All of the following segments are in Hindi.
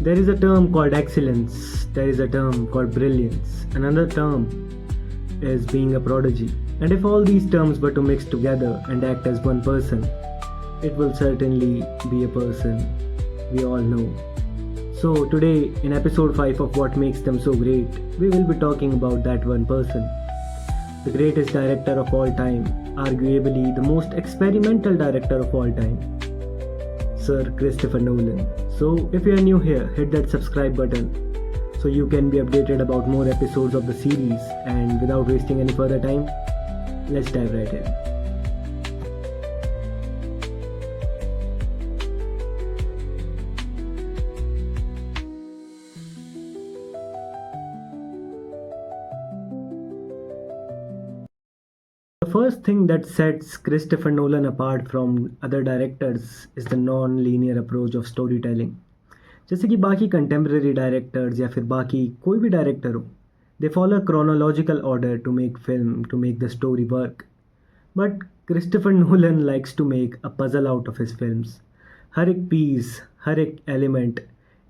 There is a term called excellence, there is a term called brilliance, another term is being a prodigy. And if all these terms were to mix together and act as one person, it will certainly be a person we all know. So, today in episode 5 of What Makes Them So Great, we will be talking about that one person. The greatest director of all time, arguably the most experimental director of all time, Sir Christopher Nolan. So, if you are new here, hit that subscribe button so you can be updated about more episodes of the series. And without wasting any further time, let's dive right in. The first thing that sets Christopher Nolan apart from other directors is the non-linear approach of storytelling. जैसे कि बाकी कंटेम्प्रेरी डायरेक्टर्स या फिर बाकी कोई भी डायरेक्टर हो, they follow chronological order to make film, to make the story work. But Christopher Nolan likes to make a puzzle out of his films. हर एक पीस, हर एक एलिमेंट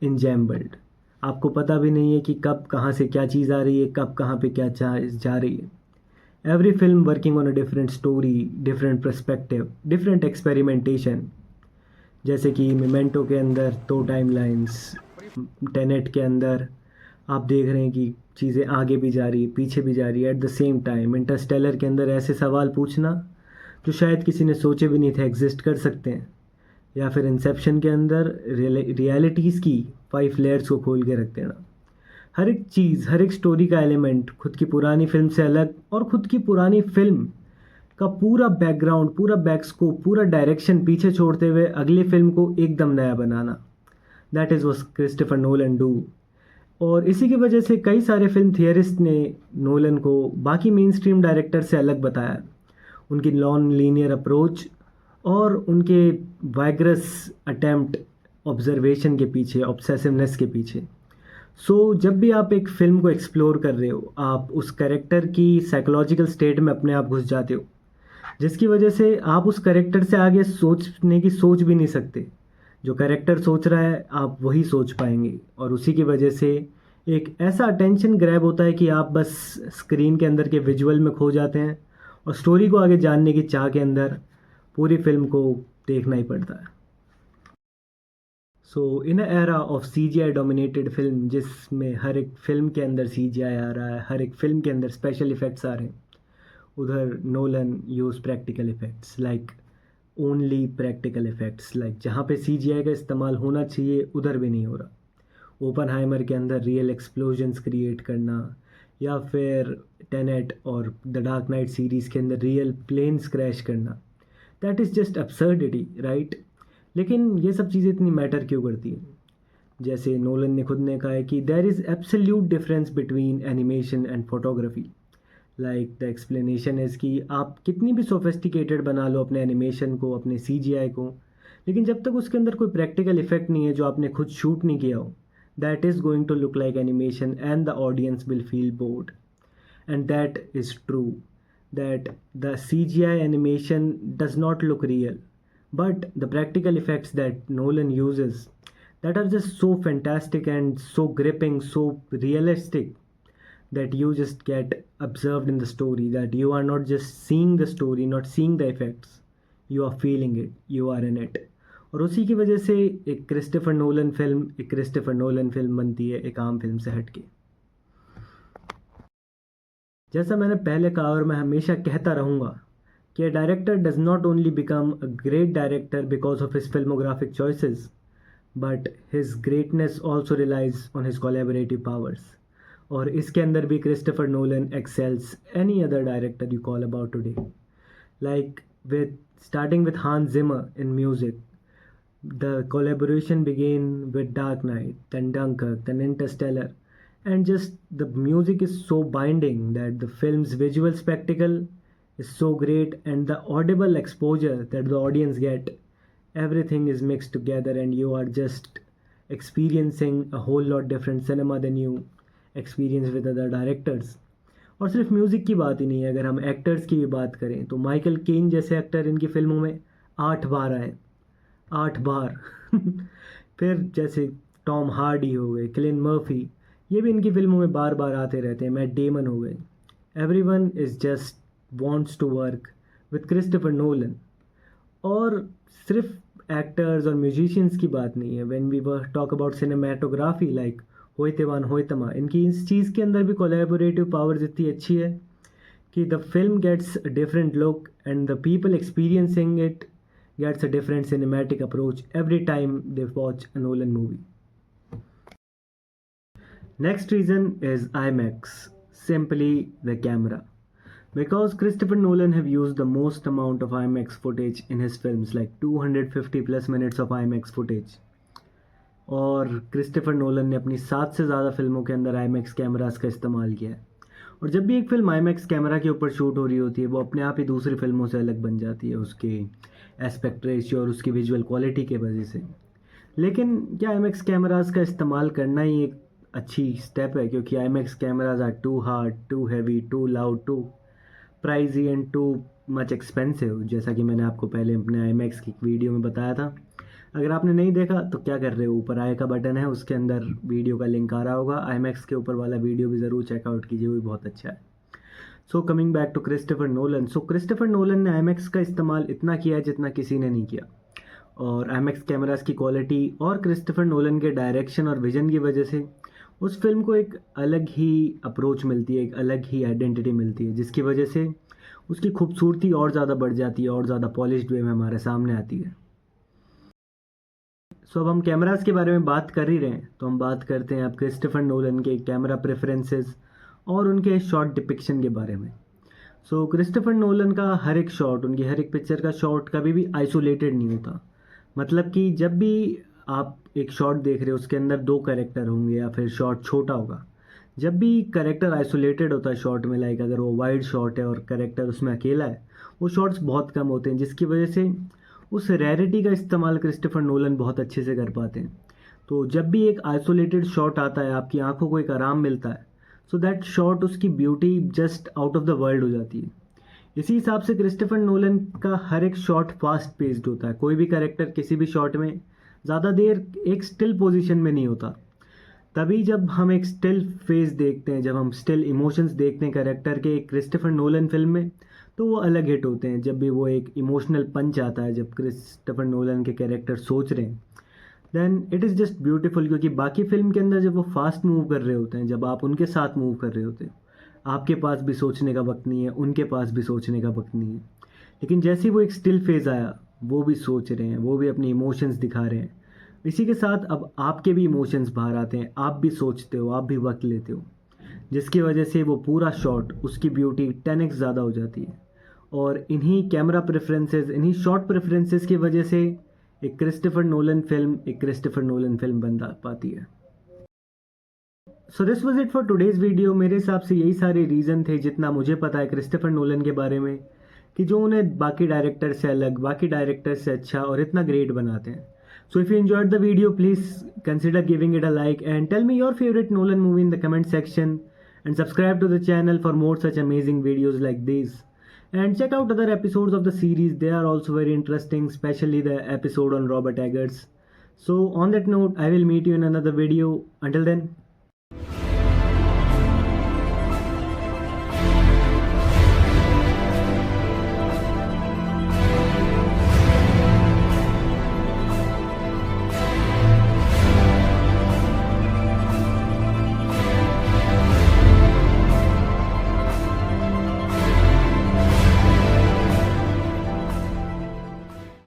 इंजैम्बल्ड. आपको पता भी नहीं है कि कब कहाँ से क्या चीज़ आ रही है, कब कहाँ पे क्या जा रही है. Every film working on a different story, different perspective, different experimentation. जैसे कि मेमेंटो के अंदर 2 टाइमलाइंस, टेनेट के अंदर आप देख रहे हैं कि चीज़ें आगे भी जा रही है, पीछे भी जा रही है at the same time. Interstellar के अंदर ऐसे सवाल पूछना जो शायद किसी ने सोचे भी नहीं थे एग्जिस्ट कर सकते हैं. या फिर इंसेप्शन के अंदर रियलिटीज़ की 5 लेयर्स को खोल के रख देना. हर एक चीज़, हर एक स्टोरी का एलिमेंट खुद की पुरानी फिल्म से अलग, और खुद की पुरानी फिल्म का पूरा बैकग्राउंड, पूरा बैकस्कोप, पूरा डायरेक्शन पीछे छोड़ते हुए अगली फिल्म को एकदम नया बनाना. That is what Christopher Nolan do. और इसी की वजह से कई सारे फिल्म थियरिस्ट ने नोलन को बाकी मेन स्ट्रीम डायरेक्टर से अलग बताया. उनकी नॉन लीनियर अप्रोच और उनके वाइग्रस अटैम्प्ट ऑब्जर्वेशन के पीछे, ऑब्सेसिवनेस के पीछे. जब भी आप एक फ़िल्म को एक्सप्लोर कर रहे हो, आप उस कैरेक्टर की साइकोलॉजिकल स्टेट में अपने आप घुस जाते हो, जिसकी वजह से आप उस कैरेक्टर से आगे सोचने की सोच भी नहीं सकते. जो कैरेक्टर सोच रहा है आप वही सोच पाएंगे, और उसी की वजह से एक ऐसा अटेंशन ग्रैब होता है कि आप बस स्क्रीन के अंदर के विजुअल में खो जाते हैं, और स्टोरी को आगे जानने की चाह के अंदर पूरी फिल्म को देखना ही पड़ता है. In a era of CGI dominated film, जिसमें हर एक फिल्म के अंदर CGI आ रहा है, हर एक फिल्म के अंदर स्पेशल इफ़ेक्ट्स आ रहे हैं, उधर Nolan use practical effects, like only practical effects. Like जहाँ पे CGI का इस्तेमाल होना चाहिए उधर भी नहीं हो रहा. ओपनहाइमर के अंदर रियल एक्सप्लोजन्स क्रिएट करना, या फिर टेनेट और द डार्क नाइट सीरीज़ के अंदर रियल प्लेन्स क्रैश करना. That is just absurdity, right? लेकिन ये सब चीज़ें इतनी मैटर क्यों करती हैं? जैसे नोलन ने खुद ने कहा है कि there is absolute difference between animation and photography. Like the explanation is कि आप कितनी भी सोफिस्टिकेटेड बना लो अपने एनिमेशन को, अपने CGI को, लेकिन जब तक उसके अंदर कोई प्रैक्टिकल इफेक्ट नहीं है जो आपने खुद शूट नहीं किया हो, that is going to look like animation and the audience will feel bored. And that is true, that the CGI animation does not look real. But the practical effects that Nolan uses, that are just so fantastic and so gripping, so realistic, that you just get observed in the story, that you are not just seeing the story, not seeing the effects, you are feeling it, you are in it. और उसी की वजह से एक क्रिस्टोफर नोलन फिल्म बनती है एक आम फिल्म से हटके. जैसा मैंने पहले कहा और मैं हमेशा कहता रहूँगा कि a director does not only become a great director because of his filmographic choices, but his greatness also relies on his collaborative powers. और इसके अंदर भी Christopher Nolan excels any other director you call about today. Like starting with Hans Zimmer in music, the collaboration began with Dark Knight, then Dunkirk, then Interstellar, and just the music is so binding that the film's visual spectacle is so great, and the audible exposure that the audience get, everything is mixed together and you are just experiencing a whole lot different cinema than you experience with other directors. और सिर्फ म्यूज़िक की बात ही नहीं है, अगर हम एक्टर्स की भी बात करें तो माइकल केन जैसे एक्टर इनकी फिल्मों में 8 बार आए, 8 बार. फिर जैसे टॉम हार्डी हो गए, किलियन मर्फी, ये भी इनकी फिल्मों में बार बार आते रहते हैं, मैट डेमन हो गए। Everyone is just wants to work with Christopher Nolan. और सिर्फ एक्टर्स और म्यूजिशियंस की बात नहीं है, when we were talk about cinematography like Hoyte van Hoytema, इनकी इस चीज़ के अंदर भी कोलैबोरेटिव पावर्स इतनी अच्छी है कि the film gets a different look and the people experiencing it gets a different cinematic approach every time they watch a Nolan movie. Next reason is IMAX, simply the camera. Because Christopher Nolan have used the most amount of IMAX footage in his films, like 250 plus minutes of IMAX footage. और क्रिस्टोफर नोलन ने अपनी 7 से ज़्यादा फिल्मों के अंदर IMAX कैमरास का इस्तेमाल किया है। और जब भी एक फिल्म IMAX कैमरा के ऊपर शूट हो रही होती है, वो अपने आप ही दूसरी फिल्मों से अलग बन जाती है, उसके एस्पेक्ट रेशियो और उसकी विजुअल क्वालिटी के वजह से। लेकिन क्या IMAX कैमरास का इस्तेमाल करना ही एक अच्छी स्टेप है? क्योंकि IMAX cameras are too hard, too heavy, too loud, too pricey and too much expensive, जैसा कि मैंने आपको पहले अपने IMAX की वीडियो में बताया था। अगर आपने नहीं देखा तो क्या कर रहे हो, ऊपर आई का बटन है, उसके अंदर वीडियो का लिंक आ रहा होगा। IMAX के ऊपर वाला वीडियो भी ज़रूर चेकआउट कीजिए, वो भी बहुत अच्छा है। So coming back to Christopher Nolan, so Christopher Nolan ने IMAX का इस्तेमाल इतना किया है जितना किसी ने नहीं किया। और IMAX कैमरास की क्वालिटी और क्रिस्टोफर नोलन के डायरेक्शन और विजन की वजह से उस फिल्म को एक अलग ही अप्रोच मिलती है, एक अलग ही आइडेंटिटी मिलती है, जिसकी वजह से उसकी खूबसूरती और ज़्यादा बढ़ जाती है और ज़्यादा पॉलिश्ड वे में हमारे सामने आती है। सो अब हम कैमरास के बारे में बात कर ही रहे हैं, तो हम बात करते हैं अब क्रिस्टोफर नोलन के कैमरा प्रेफरेंसेस और उनके शॉट डिपिक्शन के बारे में। सो क्रिस्टोफर नोलन का हर एक शॉट, उनकी हर एक पिक्चर का शॉट कभी भी आइसोलेटेड नहीं होता। मतलब कि जब भी आप एक शॉट देख रहे हो, उसके अंदर 2 कैरेक्टर होंगे या फिर शॉट छोटा होगा। जब भी कैरेक्टर आइसोलेटेड होता है शॉट में, लाइक अगर वो वाइड शॉट है और कैरेक्टर उसमें अकेला है, वो शॉट्स बहुत कम होते हैं, जिसकी वजह से उस रैरिटी का इस्तेमाल क्रिस्टोफर नोलन बहुत अच्छे से कर पाते हैं। तो जब भी एक आइसोलेटेड शॉट आता है, आपकी आंखों को एक आराम मिलता है, सो दैट शॉट, उसकी beauty just out of the world हो जाती है। इसी हिसाब से क्रिस्टोफर नोलन का हर एक शॉट फास्ट पेस्ड होता है। कोई भी कैरेक्टर किसी भी शॉट में ज़्यादा देर एक स्टिल पोजीशन में नहीं होता। तभी जब हम एक स्टिल फेस देखते हैं, जब हम स्टिल इमोशंस देखते हैं कैरेक्टर के एक क्रिस्टोफर नोलन फिल्म में, तो वो अलग हिट होते हैं। जब भी वो एक इमोशनल पंच आता है, जब क्रिस्टोफर नोलन के कैरेक्टर सोच रहे हैं, then it is just beautiful. क्योंकि बाकी फिल्म के अंदर जब वो फास्ट मूव कर रहे होते हैं, जब आप उनके साथ मूव कर रहे होते हैं, आपके पास भी सोचने का वक्त नहीं है, उनके पास भी सोचने का वक्त नहीं है। लेकिन जैसे ही वो एक स्टिल फेज आया, वो भी सोच रहे हैं, वो भी अपने इमोशंस दिखा रहे हैं। इसी के साथ अब आपके भी इमोशंस बाहर आते हैं, आप भी सोचते हो, आप भी वक्त लेते हो, जिसकी वजह से वो पूरा शॉट, उसकी ब्यूटी 10x ज़्यादा हो जाती है। और इन्हीं कैमरा प्रेफरेंसेस, इन्हीं शॉट प्रेफरेंसेस की वजह से एक क्रिस्टोफर नोलन फिल्म बन पाती है। So this was it for today's video. मेरे हिसाब से यही सारे रीज़न थे, जितना मुझे पता है क्रिस्टोफर नोलन के बारे में, कि जो उन्हें बाकी डायरेक्टर से अलग, बाकी डायरेक्टर से अच्छा और इतना ग्रेट बनाते हैं। So if you enjoyed the video, please consider giving it a like and tell me your favorite Nolan movie in the comment section, and subscribe to the channel for more such amazing videos like these. And check out other episodes of the series, they are also very interesting, especially the episode on Robert Eggers. So on that note, I will meet you in another video. Until then,